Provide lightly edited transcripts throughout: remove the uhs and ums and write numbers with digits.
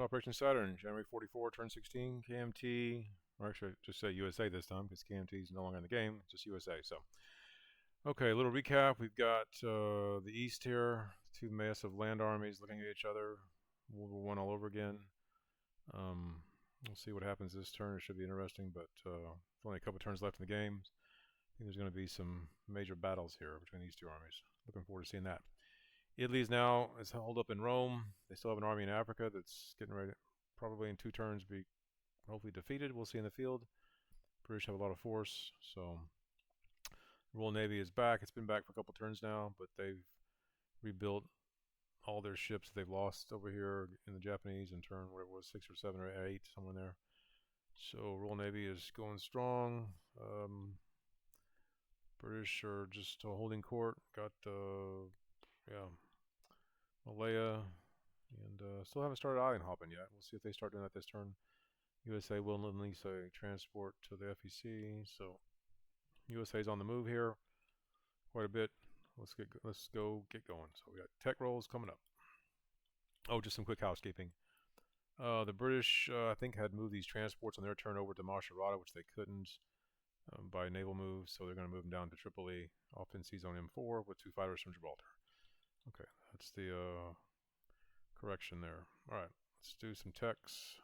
Operation Saturn, January 44, turn 16, KMT, or actually just say USA this time because KMT is no longer in the game, just USA. So, okay, a little recap. We've got the East here, two massive land armies looking at each other. World War I all over again. We'll see what happens this turn. It should be interesting, but only a couple turns left in the game. I think there's going to be some major battles here between these two armies. Looking forward to seeing that. Italy's now is held up in Rome. They still have an army in Africa that's getting ready, probably in 2 turns, be hopefully defeated. We'll see in the field. British have a lot of force, so Royal Navy is back. It's been back for a couple turns now, but they've rebuilt all their ships that they've lost over here in the Japanese in turn, whatever it was, 6 or 7 or 8, somewhere in there. So Royal Navy is going strong. British are just holding court. Got yeah, Malaya, and still haven't started island hopping yet. We'll see if they start doing that this turn. USA will release a transport to the FEC, so USA's on the move here quite a bit. Let's go get going. So we got tech rolls coming up. Oh, just some quick housekeeping. The British, I think, had moved these transports on their turn over to Macerata, which they couldn't by naval moves, so they're going to move them down to Tripoli off in Sea Zone M4 with 2 fighters from Gibraltar. Okay, that's the correction there. All right, let's do some techs.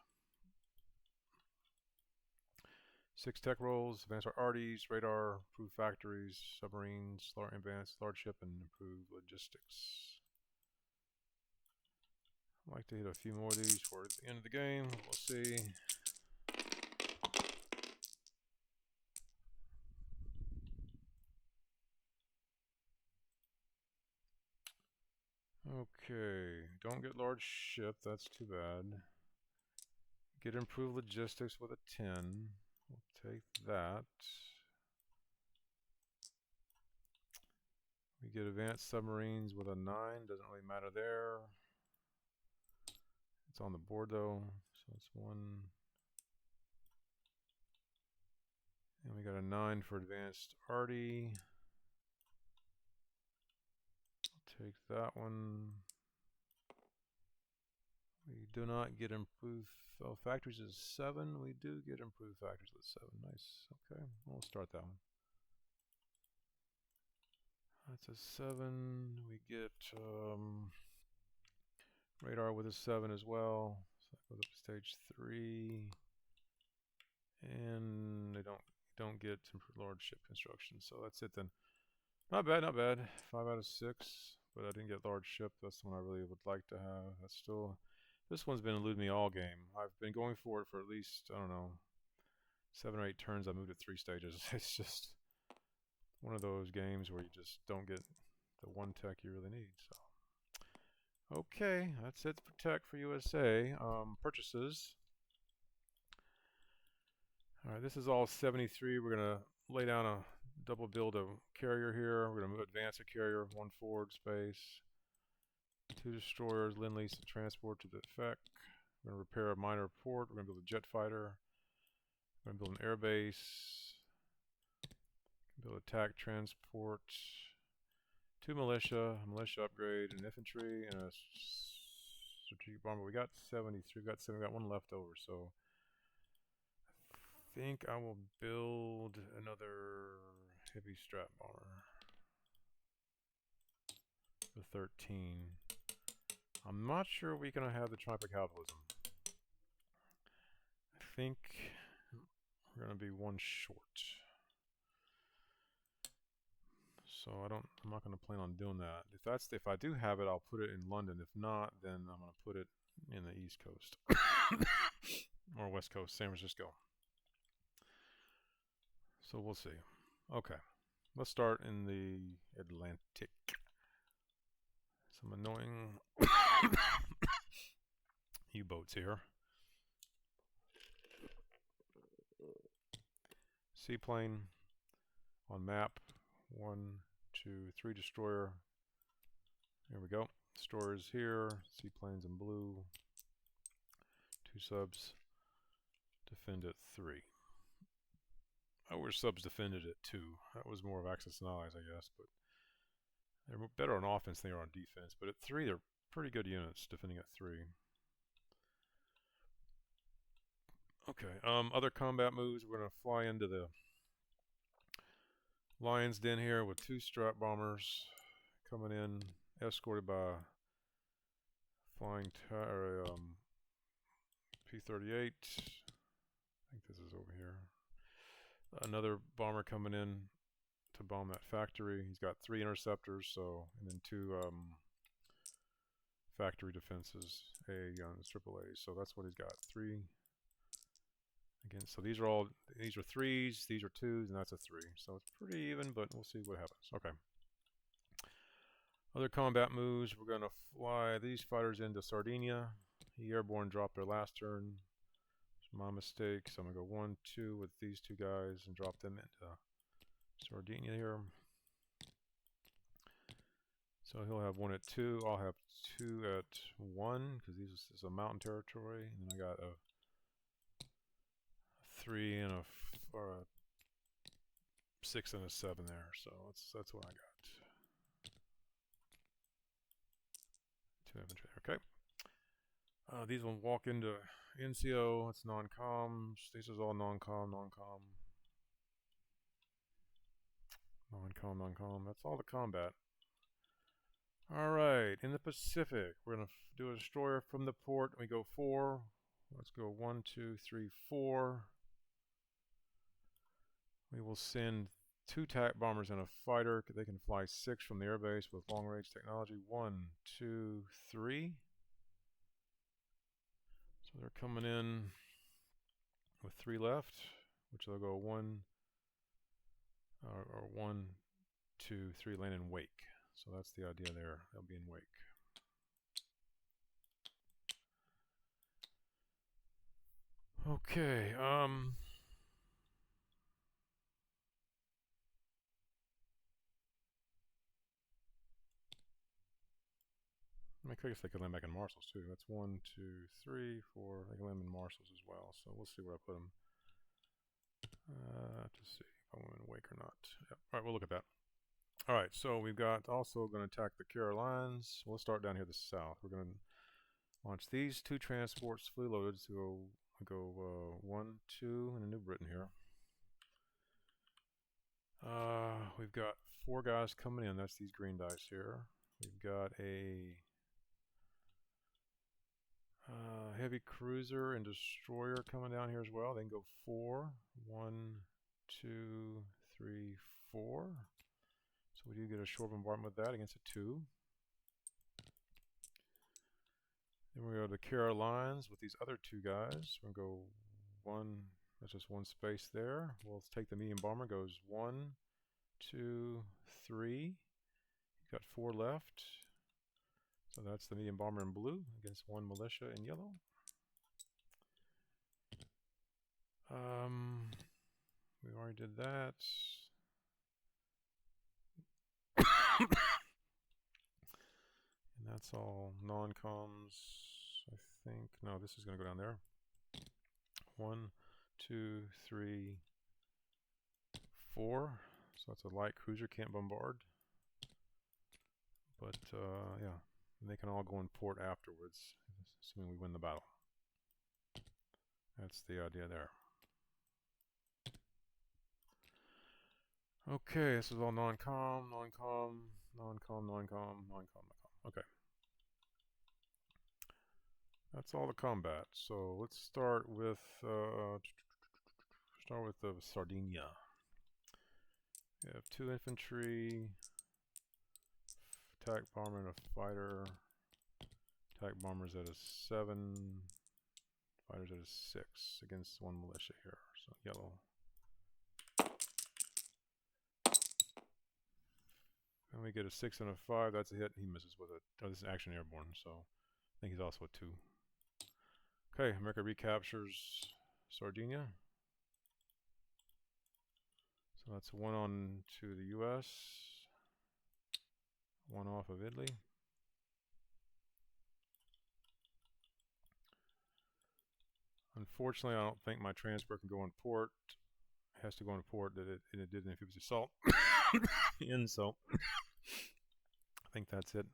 6 tech rolls, advance our arties, radar, improve factories, submarines, advanced large ship, and improve logistics. I'd like to hit a few more of these for the end of the game. We'll see. Okay, don't get large ship, that's too bad. Get improved logistics with a 10. We'll take that. We get advanced submarines with a 9, doesn't really matter there. It's on the board though, so it's 1. And we got a 9 for advanced arty. I'll take that one. We do not get improved factories as 7. We do get improved factories with 7. Nice. Okay, we'll start that one. That's a 7. We get radar with a 7 as well. So that goes up to stage 3. And they don't get improved large ship construction. So that's it then. Not bad, not bad. 5 out of 6. But I didn't get large ship. That's the one I really would like to have. That's still... This one's been eluding me all game. I've been going for it for at least, I don't know, 7 or 8 turns. I moved it 3 stages. It's just one of those games where you just don't get the one tech you really need. So, okay, that's it for tech for USA. Purchases. All right, this is all 73. We're gonna lay down a double build a carrier here. We're gonna advance a carrier, 1 forward space. 2 destroyers, Lend-Lease and transport to the effect. We're going to repair a minor port. We're going to build a jet fighter. We're going to build an air base. Build attack transport. 2 militia, a militia upgrade, an infantry, and a strategic bomber. We got 73. We got 7. We got 1 left over. So I think I will build another heavy strap bomber. The 13. I'm not sure we're going to have the hypercapitalism. I think we're going to be 1 short. So I'm not going to plan on doing that. If I do have it, I'll put it in London. If not, then I'm going to put it in the East Coast or West Coast, San Francisco. So we'll see. Okay, let's start in the Atlantic. Some annoying U-boats here. Seaplane on map. 1, 2, 3 destroyer. Here we go. Destroyers here. Seaplanes in blue. 2 subs. Defend at 3. I wish subs defended at 2. That was more of Axis and Allies, I guess, but they're better on offense than they are on defense. But at 3, they're pretty good units defending at 3. Okay. Other combat moves. We're gonna fly into the Lion's Den here with 2 strap bombers coming in, escorted by flying P-38. I think this is over here. Another bomber coming in to bomb that factory. He's got 3 interceptors, and then 2 factory defenses, AA guns, AAAs. So that's what he's got. 3 again. So these are 3s, these are 2s, and that's a 3. So it's pretty even, but we'll see what happens. Okay. Other combat moves. We're gonna fly these fighters into Sardinia. He airborne dropped their last turn. It's my mistake. So I'm gonna go 1, 2 with these 2 guys and drop them into Sardinia here. So he'll have 1 at 2. I'll have 2 at 1 because this is a mountain territory. And then I got a 3 and a 6 and a 7 there. So that's what I got. 2 infantry. Okay. These will walk into NCO. It's non-coms. This is all non-com, non-com. Non-com, non-com. That's all the combat. Alright, in the Pacific, we're going to do a destroyer from the port. We go 4. Let's go 1, 2, 3, 4. We will send 2 TAC bombers and a fighter. They can fly 6 from the airbase with long-range technology. 1, 2, 3. So they're coming in with 3 left, which they'll go 1, 2, 3, land in wake. So that's the idea there. They'll be in wake. Okay. I guess they could land back in Marshalls too. That's 1, 2, 3, 4. They can land in Marshalls as well. So we'll see where I put them. To see if I want them in wake or not. Yep. All right, we'll look at that. All right, so we've got also going to attack the Carolines. We'll start down here to the south. We're going to launch these 2 transports fully loaded. So we'll go 1, 2 in New Britain here. We've got 4 guys coming in. That's these green dice here. We've got a heavy cruiser and destroyer coming down here as well. They can go 4. 1, 2, 3, 4. So we do get a short bombardment with that against a 2. Then we go to Carolines with these other 2 guys. We're going to go 1, that's just 1 space there. We'll take the medium bomber, goes 1, 2, 3. You've got 4 left. So that's the medium bomber in blue against 1 militia in yellow. We already did that. And that's all non-coms, I think. No, this is going to go down there. 1, 2, 3, 4. So that's a light cruiser, can't bombard. But, yeah. And they can all go in port afterwards, assuming we win the battle. That's the idea there. Okay, this is all non-com, non-com, non-com, non-com, non-com, non-com. Okay. That's all the combat. So let's start with the Sardinia. We have 2 infantry, attack bomber and a fighter. Attack bombers at a 7, fighters at a 6 against 1 militia here. So yellow. And we get a 6 and a 5. That's a hit. He misses with it. Oh, this is action airborne, so I think he's also a 2. Okay, America recaptures Sardinia. So that's 1 on to the U.S., 1 off of Italy. Unfortunately, I don't think my transport can go in port. It has to go in port, and it didn't if it was assault. In, so I think that's it.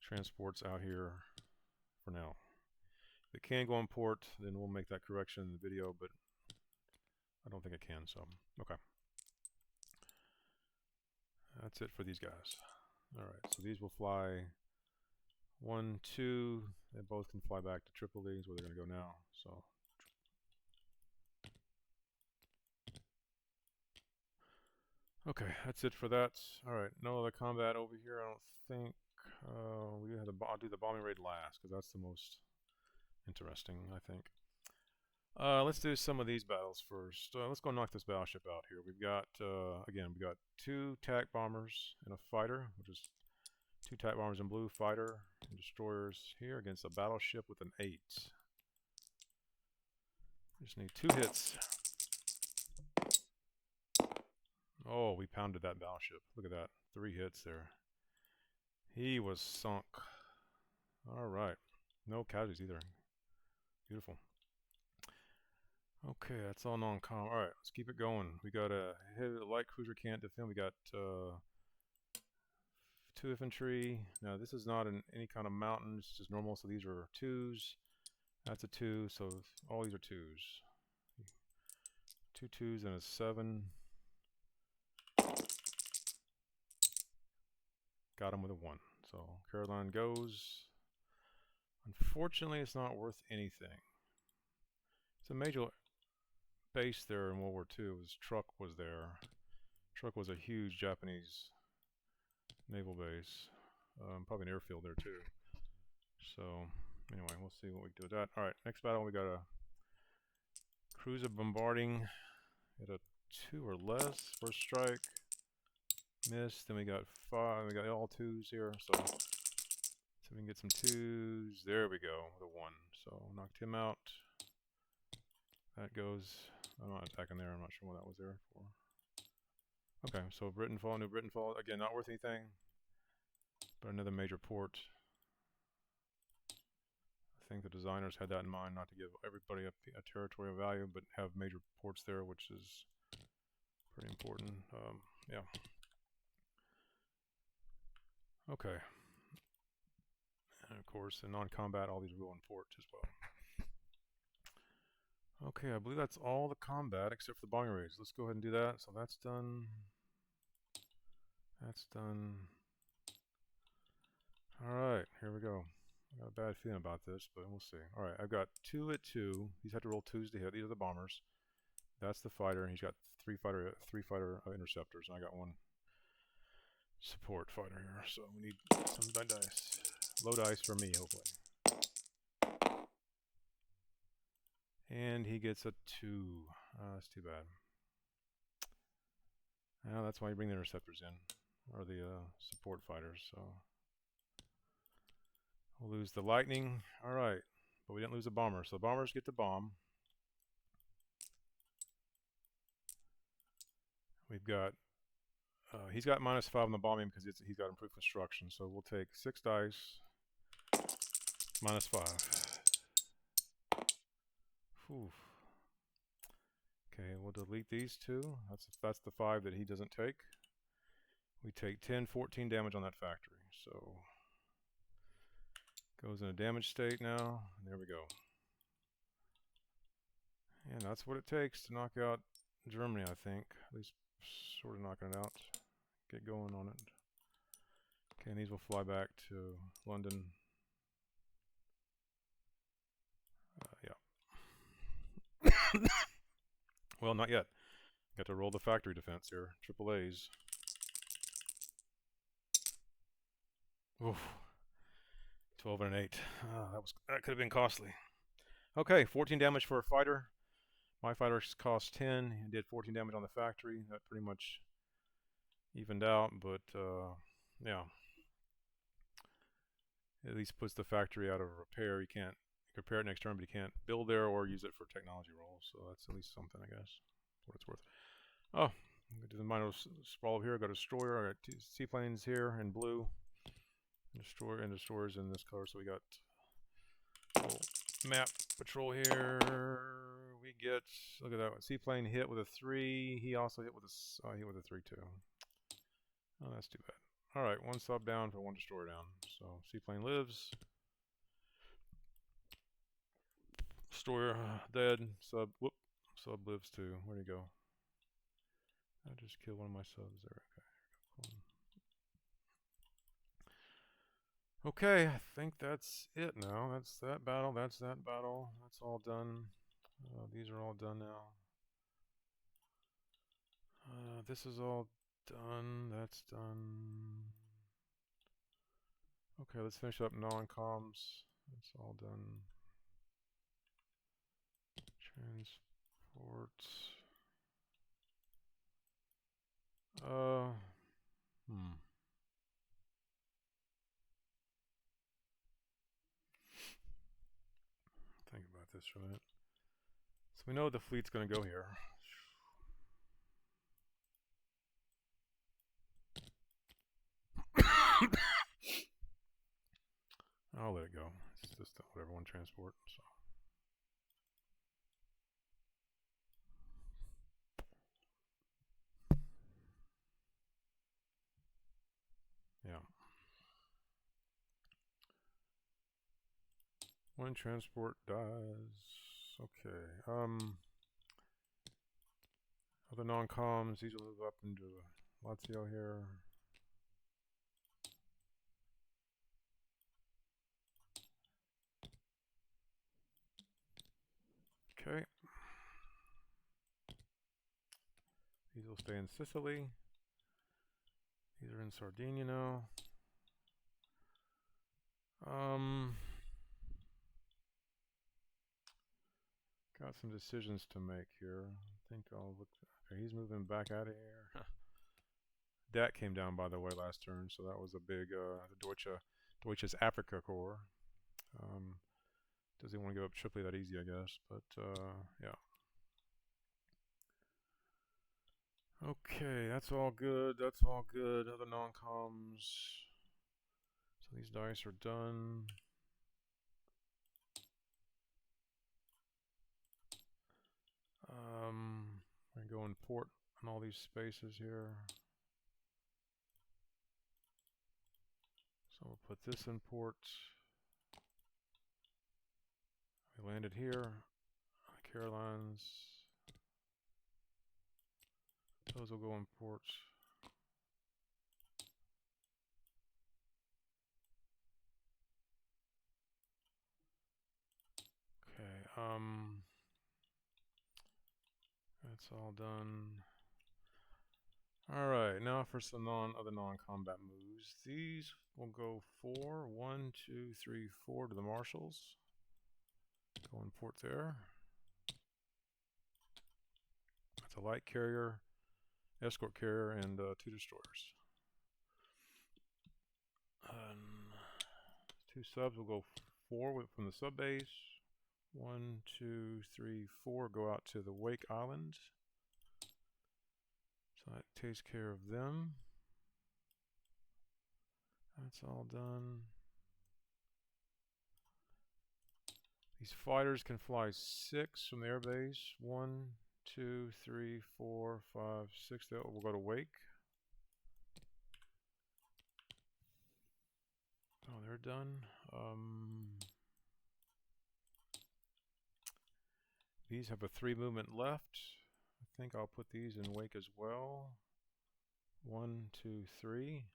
Transport's out here for now. If it can go on port, then we'll make that correction in the video, but I don't think it can, so okay. That's it for these guys. Alright, so these will fly 1, 2, they both can fly back to triple E's where they're going to go now, so. Okay, that's it for that. Alright, no other combat over here, I don't think. I'll do the bombing raid last, because that's the most interesting, I think. Let's do some of these battles first. Let's go knock this battleship out here. We've got, again, we got 2 TAC bombers and a fighter, which is 2 TAC bombers in blue, fighter, and destroyers here against a battleship with an 8. Just need 2 hits. Oh, we pounded that battleship. Look at that. 3 hits there. He was sunk. Alright. No casualties either. Beautiful. Okay, that's all non-com. Alright, let's keep it going. We got a light cruiser can't defend. We got 2 infantry. Now this is not any kind of mountain. It's just normal. So these are 2s. That's a 2. So all these are 2s. 2 2s and a 7. Got him with a 1. So Caroline goes. Unfortunately, it's not worth anything. It's a major base there in World War II. His truck was there. Truck was a huge Japanese naval base. Probably an airfield there too. So anyway, we'll see what we can do with that. Alright, next battle we got a cruiser bombarding at a 2 or less. First strike. Missed. Then we got 5. We got all 2s here. So we can get some 2s. There we go. With a 1. So knocked him out. That goes. I'm not attacking there. I'm not sure what that was there for. Okay, so Britain fall, New Britain fall. Again, not worth anything. But another major port. I think the designers had that in mind, not to give everybody a territorial value, but have major ports there, which is pretty important. Yeah. Okay. And of course, in non-combat, all these are going ports as well. Okay, I believe that's all the combat except for the bombing raids. Let's go ahead and do that. So that's done. That's done. Alright, here we go. I got a bad feeling about this, but we'll see. Alright, I've got 2 at 2. He's had to roll 2s to hit. These are the bombers. That's the fighter, and he's got 3 fighter interceptors, and I got 1 support fighter here. So we need some dice. Low dice for me, hopefully. And he gets a 2. That's too bad. Well, that's why you bring the interceptors in, or the support fighters. So we'll lose the lightning. All right, but we didn't lose the bomber. So the bombers get the bomb. We've got he's got -5 on the bombing because he's got improved construction. So we'll take 6 dice. -5. Whew. Okay, we'll delete these 2. That's the 5 that he doesn't take. We take 10, 14 damage on that factory. So goes in a damaged state now. And there we go. And that's what it takes to knock out Germany, I think. At least sort of knocking it out. Get going on it. Okay, and these will fly back to London. Yeah. Well, not yet. Got to roll the factory defense here. Triple A's. Oof. 12 and an 8. That could have been costly. Okay, 14 damage for a fighter. My fighter cost 10. He did 14 damage on the factory. That pretty much evened out, but yeah. At least puts the factory out of repair. You can't repair it next turn, but you can't build there or use it for technology rolls. So that's at least something, I guess, for what it's worth. Oh, go to the minor sprawl here. I got a destroyer. I got 2 seaplanes here in blue. Destroyer and destroyers in this color. So we got a little map patrol here. We get, look at that one. Seaplane hit with a 3. He also hit with a 3 too. Oh, that's too bad. Alright, 1 sub down for 1 destroyer down. So seaplane lives. Destroyer dead. Sub. Whoop. Sub lives too. Where'd he go? I just killed one of my subs there. Okay. Okay, I think that's it now. That's that battle. That's that battle. That's all done. These are all done now. This is all done. That's done. Okay, let's finish up non-coms. That's all done. Transport. Hmm. Think about this for a minute. So we know the fleet's going to go here. I'll let it go. It's just whatever one transport. So. Yeah. One transport dies. Okay. Other non-coms, these will move up into Lazio here. Okay. These will stay in Sicily. These are in Sardinia now. Got some decisions to make here. I think I'll look. Okay, he's moving back out of here. Dat came down, by the way, last turn, so that was a big Deutsches Africa Corps. Doesn't want to give up Tripoli that easy, I guess, but yeah. Okay, that's all good. That's all good. Other non-coms. So these dice are done. I'm going to go import on all these spaces here. So we'll put this in port. We landed here. Carolines. Those will go in port. Okay, that's all done. Alright, now for some other non-combat moves. These will go 4, 1, 2, 3, 4 to the marshals. Go in port there. That's a light carrier, escort carrier, and 2 destroyers. 2 subs will go 4 from the sub base. 1, 2, 3, 4 go out to the Wake Island. So that takes care of them. That's all done. These fighters can fly 6 from the airbase. 1, 2, 3, 4, 5, 6. We'll go to Wake. Oh, they're done. These have a 3 movement left. I think I'll put these in Wake as well. 1, 2, 3.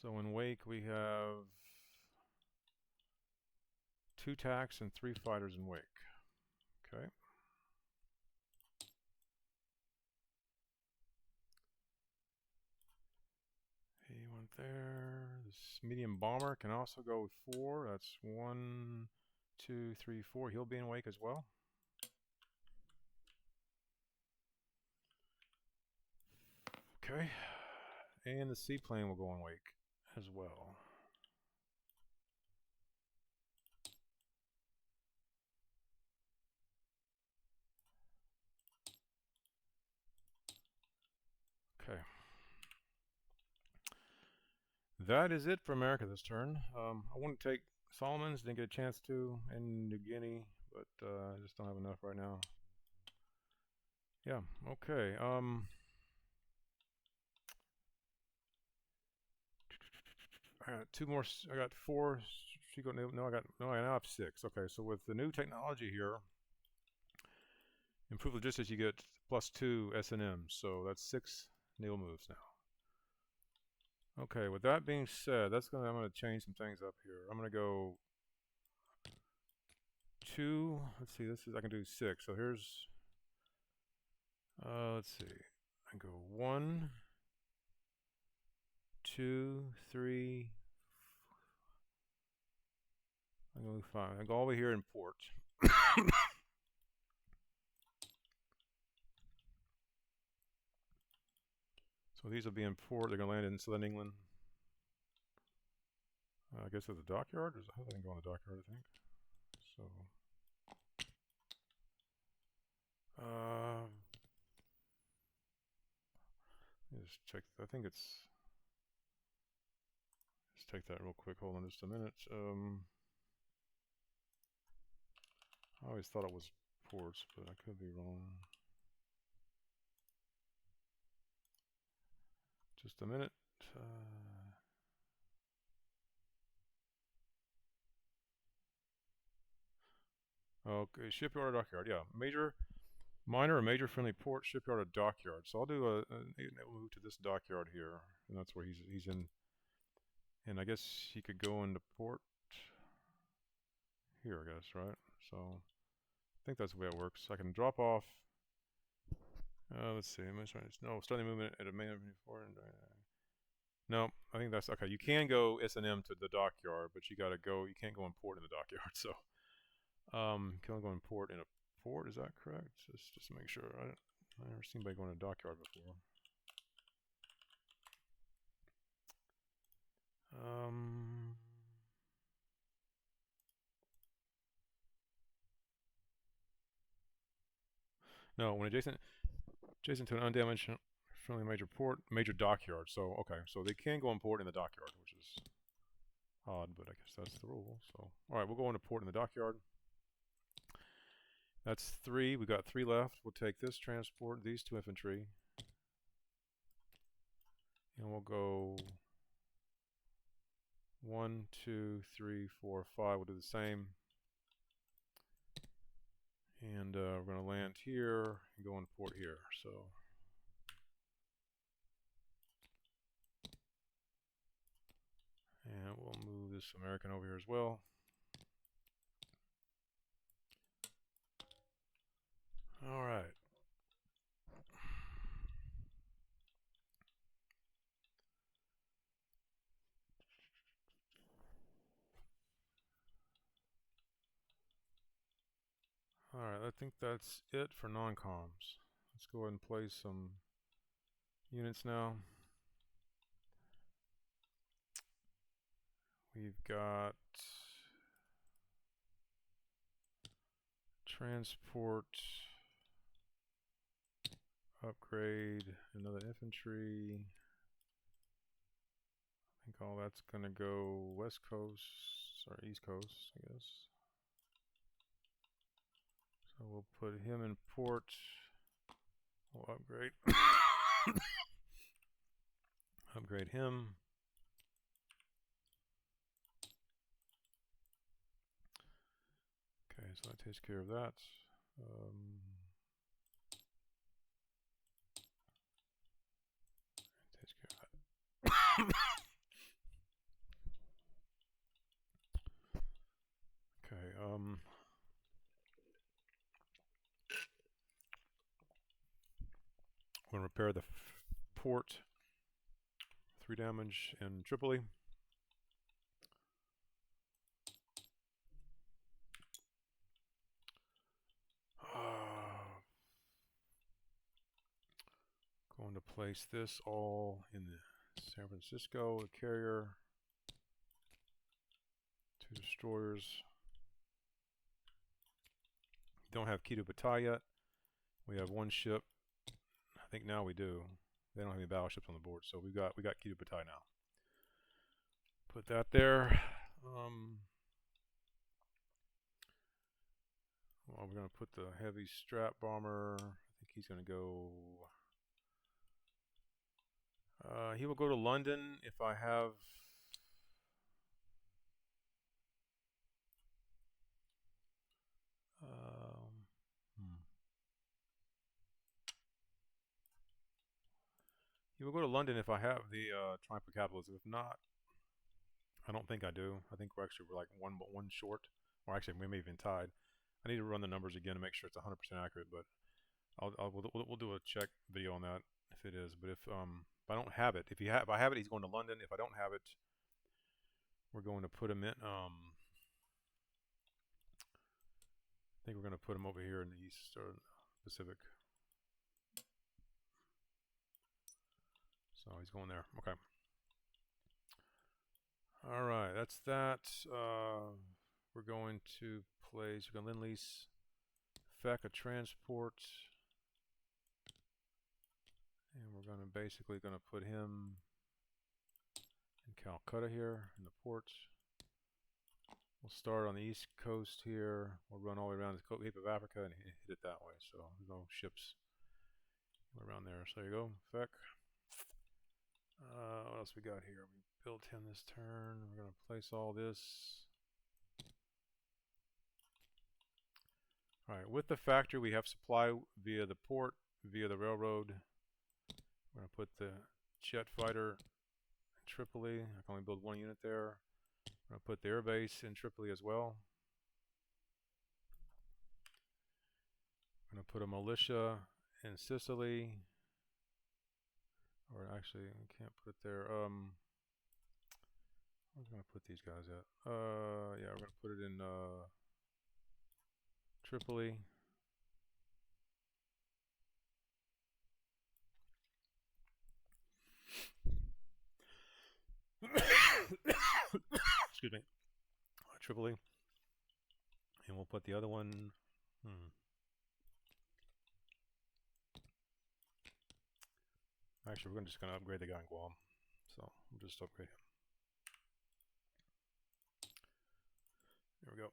So in Wake we have 2 tacks and 3 fighters in Wake. Okay. He went there. This medium bomber can also go with 4. That's 1, 2, 3, 4. He'll be in Wake as well. Okay. And the seaplane will go in Wake as well. Okay. That is it for America this turn. I want to take Solomons, didn't get a chance to, and New Guinea, but I just don't have enough right now. Yeah, okay. I got 2 more. I got 4 She got no. I now have 6. Okay, so with the new technology here, improved logistics, you get +2 S&M. So that's 6 nail moves now. Okay, with that being said, I'm gonna change some things up here. I'm gonna go 2. Let's see. I can do 6. So here's. Let's see. I go 1, 2, 3. I go 5. I go all the way here in port. So these will be in port. They're gonna land in Southern England. I guess at the dockyard. How they can go on the dockyard? I think. So. Just check. I think it's. Let's check that real quick. Hold on just a minute. I always thought it was ports, but I could be wrong. Just a minute. Okay, shipyard or dockyard. Yeah, minor or major friendly port, shipyard or dockyard. So I'll do we'll move to this dockyard here, and that's where he's in. And I guess he could go into port here, I guess, right? So I think that's the way it works. I can drop off. Let's see. No, starting movement at a main port. No, I think that's okay. You can go S&M to the dockyard, but you gotta go. You can't go in port in the dockyard. So, can only go in port in a port. Is that correct? Just to make sure. I never seen anybody going to a dockyard before. No, when adjacent to an undamaged friendly major dockyard. So okay, so they can go in port in the dockyard, which is odd, but I guess that's the rule. So all right, we'll go into port in the dockyard. That's 3. We got 3 left. We'll take this transport, these 2 infantry, and we'll go 1, 2, 3, 4, 5. We'll do the same. And we're going to land here and go into port here. So and we'll move this American over here as well. All right. All right, I think that's it for non-coms. Let's go ahead and play some units now. We've got transport, upgrade, another infantry. I think all that's going to go west coast, or east coast, I guess. So we'll put him in port. We'll upgrade. Upgrade him. Okay, so that takes care of that. Takes care of that. Okay, I'm going to repair the port. 3 damage in Tripoli. Going to place this all in San Francisco, the carrier, 2 destroyers. Don't have Kido Batai yet. We have 1 ship. I think now we do. They don't have any battleships on the board, so we got Kido Batai now. Put that there. Well, we're going to put the heavy strap bomber. I think he's going to go. He will go to London if I have We'll go to London if I have the Triumph of Capitalism. If not, I don't think I do. I think we're like one short, or actually we may even tied. I need to run the numbers again to make sure it's 100% accurate, but we'll do a check video on that if it is. But if I don't have it, if I have it, he's going to London. If I don't have it, we're going to put him in. I think we're going to put him over here in the East or Pacific. So he's going there. Okay. All right, that's that. We're going to place. We're going to lend lease, FEC a transport, and we're going to basically put him in Calcutta here in the port. We'll start on the east coast here. We'll run all the way around the Cape of Africa and hit it that way. So there's no ships around there. So there you go, FEC. What else we got here? We built him this turn. We're going to place all this. All right, with the factory, we have supply via the port, via the railroad. We're going to put the jet fighter in Tripoli. I can only build one unit there. I'm going to put the air base in Tripoli as well. I'm going to put a militia in Sicily. Or actually, I can't put it there. Where am I going to put these guys at? Yeah, we're going to put it in Tripoli. Excuse me. Tripoli. And we'll put the other one. Actually, we're just going to upgrade the guy in Guam. So we'll just upgrade him. There we go.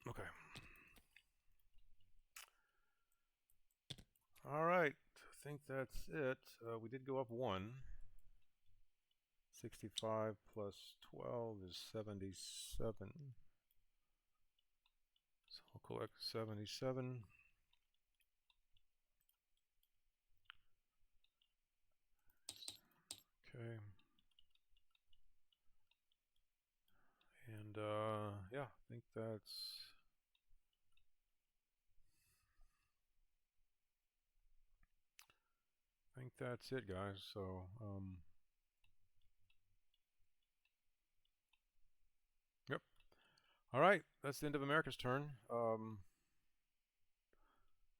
Okay. All right. I think that's it. We did go up 1. 65 plus 12 is 77. So we'll collect 77. Okay. And yeah, I think that's it, guys. So yep. All right, that's the end of America's turn.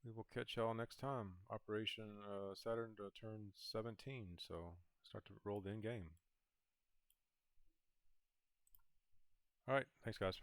We will catch y'all next time. Operation Saturn to turn 17. So start to roll the in game. All right, thanks, guys.